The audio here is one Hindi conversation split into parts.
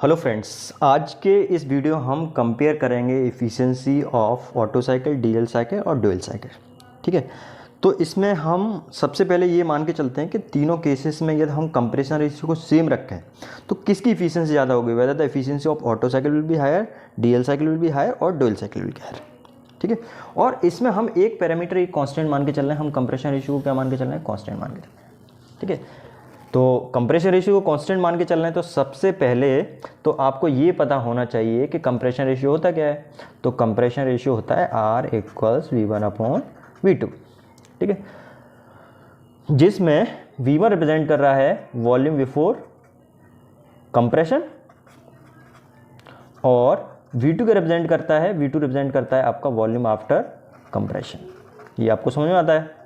हेलो फ्रेंड्स, आज के इस वीडियो हम कंपेयर करेंगे efficiency of Otto cycle, diesel cycle और डुअल साइकिल। ठीक है, तो इसमें हम सबसे पहले ये मान के चलते हैं कि तीनों केसेस में यदि हम कंप्रेशन रेशियो को सेम रखें तो किसकी एफिशिएंसी ज़्यादा होगी। Whether the efficiency of Otto cycle will be higher, diesel cycle will be higher और dual cycle will be higher. ठीक है, और इसमें हम एक पैरामीटर एक कांस्टेंट मान के चल रहे हैं। हम कंप्रेशन रेशियो को क्या मान के चल रहे हैं? कांस्टेंट मान के चल रहे हैं। ठीक है, तो कंप्रेशन रेशियो को कांस्टेंट मान के चल रहे हैं तो सबसे पहले तो आपको ये पता होना चाहिए कि कंप्रेशन रेशियो होता क्या है। तो कंप्रेशन रेशियो होता है R = V1/V2। ठीक है, जिसमें V1 रिप्रेजेंट कर रहा है वॉल्यूम बिफोर कंप्रेशन और V2 के रिप्रेजेंट करता है, V2 रिप्रेजेंट करता है आपका वॉल्यूम आफ्टर कंप्रेशन। ये आपको समझ में आता है।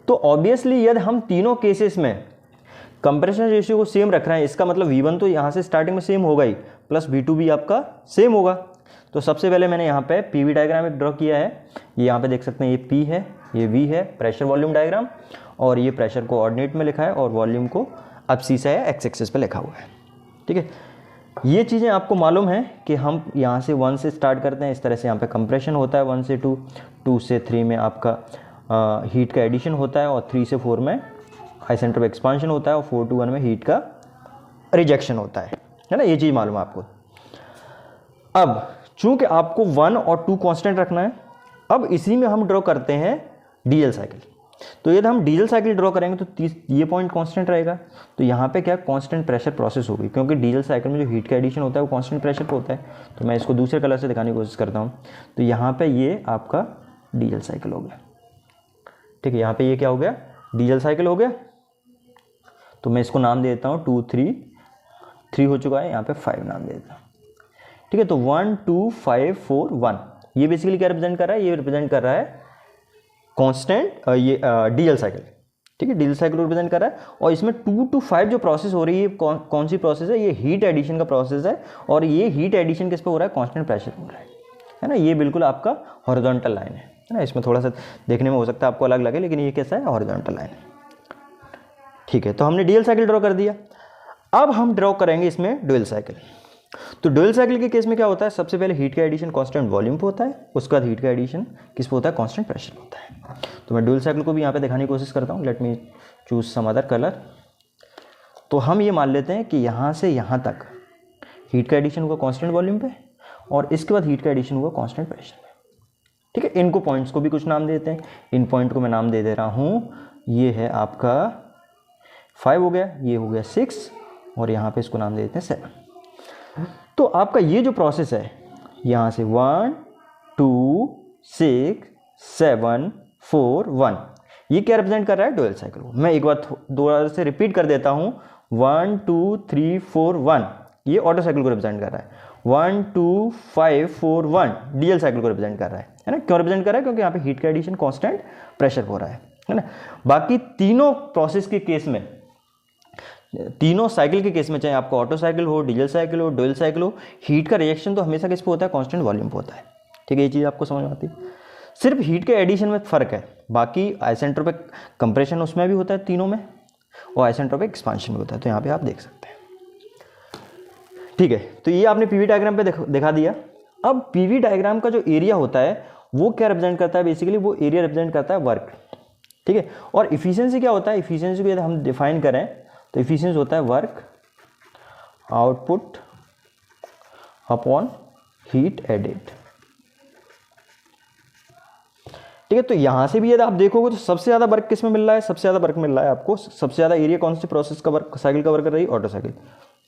तो ऑब्वियसली यदि हम तीनों केसेस में कंप्रेशन रेशियो को सेम रख रहे हैं, इसका मतलब V1 तो यहाँ से स्टार्टिंग में सेम होगा ही, प्लस V2 भी आपका सेम होगा। तो सबसे पहले मैंने यहाँ पे PV डायग्राम एक ड्रॉ किया है। ये यहाँ पे देख सकते हैं, ये P है, ये V है, प्रेशर वॉल्यूम डायग्राम, और ये प्रेशर को ऑर्डिनेट में लिखा है और वॉल्यूम को एब्सिसा या एक्स एक्सिस पे लिखा हुआ है। ठीक है, ये चीज़ें आपको मालूम है कि हम यहाँ से 1 से स्टार्ट करते हैं, इस तरह से यहाँ पे कंप्रेशन होता है 1 से 2, 2 से 3 में आपका हीट का एडिशन होता है और 3 से 4 में आइसेंट्रोपिक एक्सपांशन होता है और 4 to 1 में हीट का रिजेक्शन होता है ना। ये चीज़ मालूम है आपको। अब चूंकि आपको 1 और 2 कांस्टेंट रखना है, अब इसी में हम ड्रॉ करते हैं डीजल साइकिल। तो यदि हम डीजल साइकिल ड्रॉ करेंगे तो ये पॉइंट कांस्टेंट रहेगा। तो यहाँ पे क्या कांस्टेंट प्रेशर प्रोसेस होगी, क्योंकि डीजल साइकिल में जो हीट का एडिशन होता है वो कांस्टेंट प्रेशर पे होता है। तो मैं इसको दूसरे कलर से दिखाने की कोशिश करता हूँ। तो यहाँ पे ये आपका डीजल साइकिल हो गया। ठीक है, यहाँ पे ये क्या हो गया? डीजल साइकिल हो गया। तो मैं इसको नाम दे देता हूँ 2 3 हो चुका है, यहाँ पे 5 नाम दे देता हूँ। ठीक है, तो 1 2 5 4 1 ये बेसिकली क्या रिप्रेजेंट कर रहा है? ये रिप्रेजेंट कर रहा है कांस्टेंट ये डीजल साइकिल। ठीक है, डीजल साइकिल को रिप्रेजेंट कर रहा है। और इसमें 2 to 5 जो प्रोसेस हो रही है कौन सी प्रोसेस है? ये हीट एडिशन का प्रोसेस है। और ये हीट एडिशन किस पे हो रहा है? कांस्टेंट प्रेशर हो रहा है ना। ये बिल्कुल आपका हॉरिजॉन्टल लाइन है ना। इसमें थोड़ा सा देखने में हो सकता है आपको अलग लगे, लेकिन ये कैसा है? Horizontal line. ठीक है, तो हमने डीजल साइकिल ड्रॉ कर दिया। अब हम ड्रॉ करेंगे इसमें डुअल साइकिल। तो डुअल साइकिल के केस में क्या होता है? सबसे पहले हीट का एडिशन कांस्टेंट वॉल्यूम पे होता है, उसके बाद हीट का एडिशन किस पे होता है? कांस्टेंट प्रेशर पे होता है। तो मैं डुअल साइकिल को भी यहाँ पे दिखाने की कोशिश करता हूँ। Let me choose some other colour. तो हम ये मान लेते हैं कि यहाँ से यहाँ तक हीट का एडिशन हुआ कांस्टेंट वॉल्यूम पे और इसके बाद हीट का एडिशन हुआ कांस्टेंट प्रेशर पे। ठीक है, इनको पॉइंट्स को भी कुछ नाम देते हैं। इन पॉइंट को मैं नाम दे रहा हूँ, ये है आपका 5 हो गया, ये हो गया 6 और यहाँ पे इसको नाम दे देते हैं 7। तो आपका ये जो प्रोसेस है यहाँ से 1 2 6 7 4 1 ये क्या रिप्रेजेंट कर रहा है? डुअल साइकिल को। मैं एक बार दोबारा से रिपीट कर देता हूँ। 1 2 3 4 1 ये ऑटो साइकिल को रिप्रेजेंट कर रहा है। 1 2 5 4 1 डीजल साइकिल को रिप्रेजेंट कर रहा है ना। क्यों रिप्रेजेंट कर रहा है? क्योंकि यहाँ पे हीट का एडिशन कांस्टेंट प्रेशर हो रहा है ना। बाकी तीनों प्रोसेस के केस में, तीनों साइकिल के केस में, चाहे आपका ऑटो साइकिल हो, डीजल साइकिल हो, डुअल साइकिल हो, हीट का रिएक्शन तो हमेशा किस पे होता है? कांस्टेंट वॉल्यूम पे होता है। ठीक है, ये चीज़ आपको समझ में आती है। सिर्फ हीट के एडिशन में फ़र्क है, बाकी आइसेंट्रोपिक कंप्रेशन उसमें भी होता है तीनों में और आइसेंट्रोपिक एक्सपांशन भी होता है। तो यहाँ पे आप देख सकते हैं। ठीक है, तो ये आपने पीवी डायग्राम पे दिखा दिया। अब पीवी डायग्राम का जो एरिया होता है वो क्या रिप्रेजेंट करता है? बेसिकली वो एरिया रिप्रेजेंट करता है वर्क। ठीक है, और इफिशिएंसी क्या होता है? इफिशिएंसी को यदि हम डिफाइन करें तो इफिशिएंसी होता है work output upon heat added. ठीक है, तो यहां से भी यदि आप देखोगे तो सबसे ज्यादा वर्क किस में मिल रहा है? सबसे ज्यादा वर्क मिल रहा है आपको, सबसे ज्यादा एरिया कौन सी प्रोसेस का वर्क साइकिल कवर कर रही है? Auto cycle.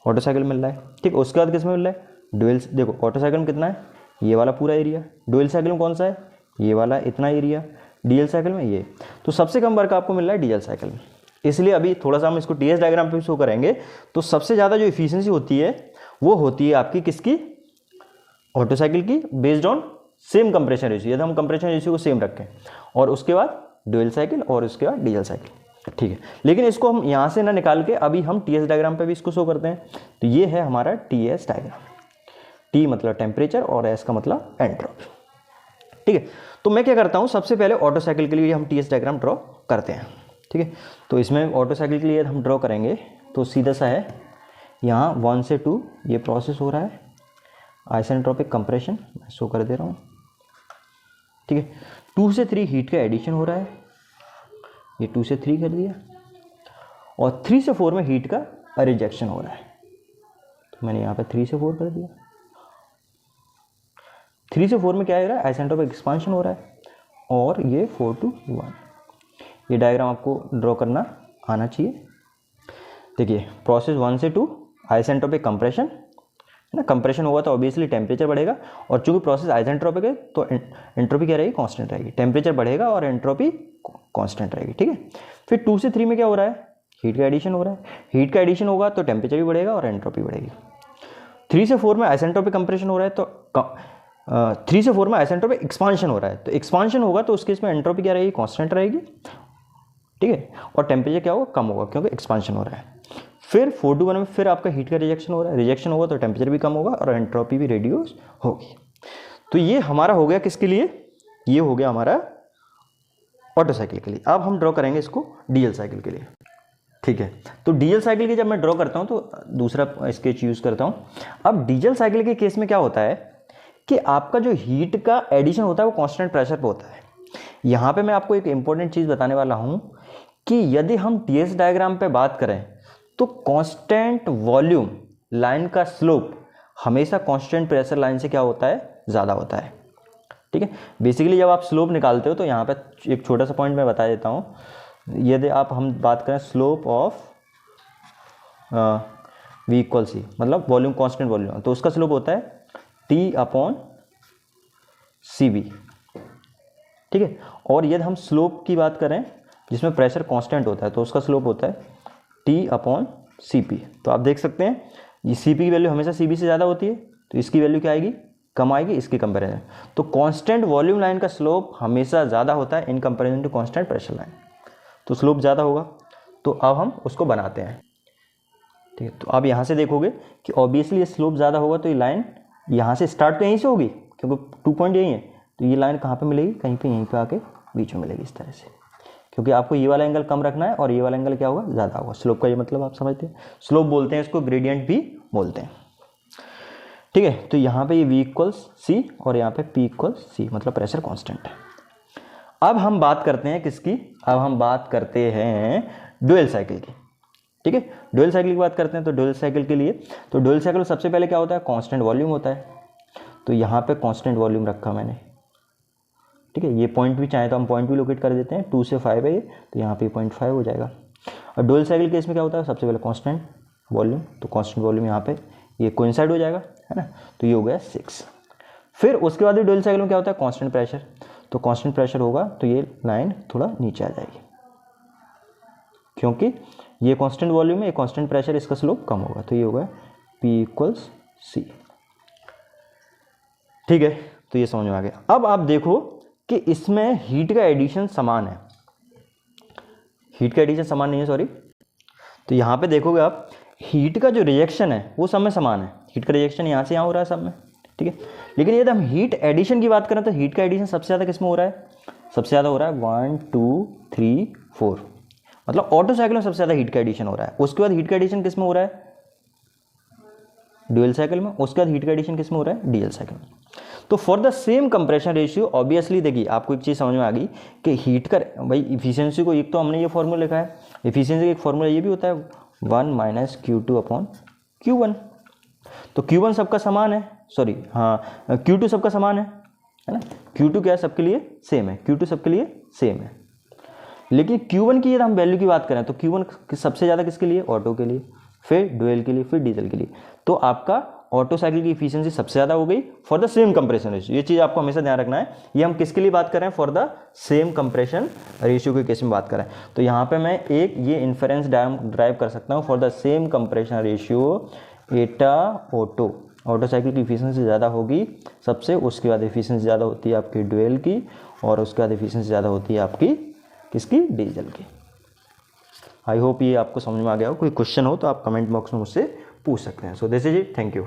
ऑटो साइकिल मिल रहा है। ठीक, उसके बाद किस में मिल रहा है? डुअल। देखो ऑटो साइकिल में कितना है? ये वाला पूरा एरिया। डुअल साइकिल में कौन सा है? ये वाला इतना एरिया। डीजल साइकिल में ये। तो सबसे कम वर्क आपको मिल रहा है डीजल साइकिल में। इसलिए अभी थोड़ा सा हम इसको टीएस डायग्राम पे शो करेंगे। तो सबसे ज़्यादा जो इफिशिएंसी होती है वो होती है आपकी किसकी? ऑटो साइकिल की, based on same compression ratio. यदि हम कंप्रेशन रेशियो को सेम रखें और उसके बाद डुअल साइकिल और उसके बाद डीजल साइकिल। ठीक है, लेकिन इसको हम यहाँ से ना निकाल के अभी हम टीएस डायग्राम पे भी इसको शो करते हैं। तो ये है हमारा टीएस डायग्राम। टी मतलब टेम्परेचर और एस का मतलब एंट्रोपी। ठीक है, तो मैं क्या करता हूँ, सबसे पहले ऑटो साइकिल के लिए हम टीएस डायग्राम ड्रॉ करते हैं। ठीक है, तो इसमें ऑटो साइकिल के लिए हम ड्रॉ करेंगे तो सीधा सा है यहाँ 1 से 2 ये प्रोसेस हो रहा है आइसेंट्रोपिक कंप्रेशन, मैं शो कर दे रहा हूँ, ठीक है। 2 से 3 हीट का एडिशन हो रहा है, ये 2 से 3 कर दिया, और 3 से 4 में हीट का रिजेक्शन हो रहा है, तो मैंने यहाँ पे 3 से 4 कर दिया। 3 से 4 में क्या हो रहा है, आइसेंट्रोपिक एक्सपांशन हो रहा है, और ये 4 to 1। ये डायग्राम आपको ड्रॉ करना आना चाहिए। देखिए प्रोसेस 1 से 2 आइसेंट्रोपिक कंप्रेशन है ना, कंप्रेशन होगा तो ऑब्वियसली टेम्परेचर बढ़ेगा, और चूंकि प्रोसेस आइसेंट्रोपिक है तो एंट्रोपी क्या रहेगी, कांस्टेंट रहेगी, टेम्परेचर बढ़ेगा और एंट्रोपी कांस्टेंट रहेगी, ठीक है। फिर 2 से 3 में क्या हो रहा है, हीट का एडिशन हो रहा है, हीट का एडिशन होगा तो टेम्परेचर भी बढ़ेगा और एंट्रोपी बढ़ेगी। 3 से 4 में आइसेंट्रोपिक कंप्रेशन हो रहा है, तो 3 से 4 में आइसेंट्रोपिक एक्सपांशन हो रहा है, तो एक्सपांशन होगा तो उस केस में एंट्रोपी क्या रहेगी, कांस्टेंट रहेगी, ठीक है, और टेम्परेचर क्या होगा, कम होगा क्योंकि एक्सपांशन हो रहा है। फिर 4 to 1 में फिर आपका हीट का रिजेक्शन हो रहा है, रिजेक्शन होगा तो टेम्परेचर भी कम होगा और एंट्रोपी भी रिड्यूस होगी। तो ये हमारा हो गया किसके लिए, ये हो गया हमारा ऑटो साइकिल के लिए। अब हम ड्रॉ करेंगे इसको डीएल साइकिल के लिए, ठीक है। तो डीएल साइकिल की जब मैं ड्रॉ करता हूँ तो दूसरा स्केच यूज़ करता हूँ। अब डीजल साइकिल के केस में क्या होता है कि आपका जो हीट का एडिशन होता है वो कांस्टेंट प्रेशर पे होता है। यहाँ पे मैं आपको एक इंपॉर्टेंट चीज़ बताने वाला हूँ कि यदि हम टीएस डायग्राम पे बात करें तो कांस्टेंट वॉल्यूम लाइन का स्लोप हमेशा कांस्टेंट प्रेशर लाइन से क्या होता है, ज़्यादा होता है, ठीक है। बेसिकली जब आप स्लोप निकालते हो तो यहाँ पे एक छोटा सा पॉइंट मैं बता देता हूँ। यदि हम बात करें slope of V equal C, मतलब वॉल्यूम कांस्टेंट वॉल्यूम, तो उसका स्लोप होता है T/CB, ठीक है। और यदि हम स्लोप की बात करें जिसमें प्रेशर कांस्टेंट होता है तो उसका स्लोप होता है T/CP। तो आप देख सकते हैं ये CP की वैल्यू हमेशा CB से ज़्यादा होती है, तो इसकी वैल्यू क्या आएगी, कम आएगी इसके कंपेरिजन। तो कांस्टेंट वॉल्यूम लाइन का स्लोप हमेशा ज़्यादा होता है in comparison to constant pressure line, तो स्लोप ज़्यादा होगा। तो अब हम उसको बनाते हैं, ठीक है। तो आप यहाँ से देखोगे कि ऑब्वियसली ये स्लोप ज़्यादा होगा तो ये लाइन यहाँ से स्टार्ट तो यहीं से होगी क्योंकि 2 पॉइंट यही है, तो ये लाइन कहाँ पे मिलेगी, कहीं पे यहीं पे आके बीच में मिलेगी इस तरह से, क्योंकि आपको ये वाला एंगल कम रखना है और ये वाला एंगल क्या होगा, ज़्यादा होगा। स्लोप का ये मतलब आप समझते हैं, स्लोप बोलते हैं इसको, ग्रेडियंट भी बोलते हैं, ठीक है। तो यहाँ पे ये V इक्वल्स C और यहाँ पे P इक्वल्स C, मतलब प्रेशर कांस्टेंट है। अब हम बात करते हैं किसकी, अब हम बात करते हैं ड्यूल साइकिल की, ठीक है। ड्यूल साइकिल की बात करते हैं तो ड्यूल साइकिल के लिए, तो ड्यूल साइकिल सबसे पहले क्या होता है, कांस्टेंट वॉल्यूम होता है, तो यहाँ पे कांस्टेंट वॉल्यूम रखा मैंने, ठीक है। ये पॉइंट भी चाहे तो हम पॉइंट भी लोकेट कर देते हैं, 2 से 5 है ये, तो यहाँ पे 0.5 हो जाएगा। और ड्यूल साइकिल केस में क्या होता है, सबसे पहले कांस्टेंट वॉल्यूम, तो कांस्टेंट वॉल्यूम यहाँ पे ये कोइंसाइड हो जाएगा, है ना, तो ये हो गया 6। फिर उसके बाद ड्यूल साइकिल में क्या होता है, कांस्टेंट प्रेशर, तो कांस्टेंट प्रेशर होगा तो ये लाइन थोड़ा नीचे आ जाएगी क्योंकि ये कांस्टेंट वॉल्यूम है, ये कांस्टेंट प्रेशर, इसका स्लोप कम होगा, तो ये होगा P इक्वल्स C, ठीक है। तो ये समझ में आ गया। अब आप देखो कि इसमें हीट का एडिशन समान है, हीट का एडिशन समान नहीं है, सॉरी। तो यहाँ पे देखोगे आप हीट का जो रिजेक्शन है वो सब में समान है, हीट का रिजेक्शन यहाँ से यहाँ हो रहा है सब में, ठीक है। लेकिन यदि हम हीट एडिशन की बात करें तो हीट का एडिशन सबसे ज़्यादा किस में हो रहा है, सबसे ज़्यादा हो रहा है 1 2 3 4, मतलब ऑटो साइकिल में सबसे ज़्यादा हीट का एडिशन हो रहा है। उसके बाद हीट का एडिशन किस में हो रहा है, ड्यूल साइकिल में। उसके बाद हीट का एडिशन किस में हो रहा है, डीएल साइकिल में। तो for the same compression ratio obviously देखिए आपको एक चीज़ समझ में आ गई कि हीट का भाई इफिशियंसी को, एक तो हमने ये फॉर्मूला लिखा है, इफिशियंसी का एक फॉर्मूला ये भी होता है 1 - Q2/Q1। तो Q1 सबका समान है, सॉरी हाँ Q2 सबका समान है ना, Q2 क्या है, सबके लिए सेम है, Q2 सबके लिए सेम है। लेकिन Q1 की यदि हम वैल्यू की बात करें तो Q1 सबसे ज़्यादा किसके लिए, ऑटो के लिए, फिर ड्यूल के लिए, फिर डीजल के लिए। तो आपका ऑटो साइकिल की इफिशियंसी सबसे ज़्यादा हो गई for the same compression ratio. ये चीज़ आपको हमेशा ध्यान रखना है, ये हम किसके लिए बात कर रहे हैं, for the same compression ratio के केस में बात करें। तो यहाँ पे मैं एक ये इन्फरेंस ड्राइव कर सकता हूँ, for the same compression ratio Etah auto cycle की इफिशियंसी ज़्यादा होगी सबसे, उसके बाद इफिशियंसी ज़्यादा होती है आपकी ड्यूल की, और उसके बाद इफिशियंसी ज़्यादा होती है आपकी किसकी, डीजल की। आई होप ये आपको समझ में आ गया हो। कोई क्वेश्चन हो तो आप कमेंट बॉक्स में मुझसे पूछ सकते हैं। So this is it, thank you.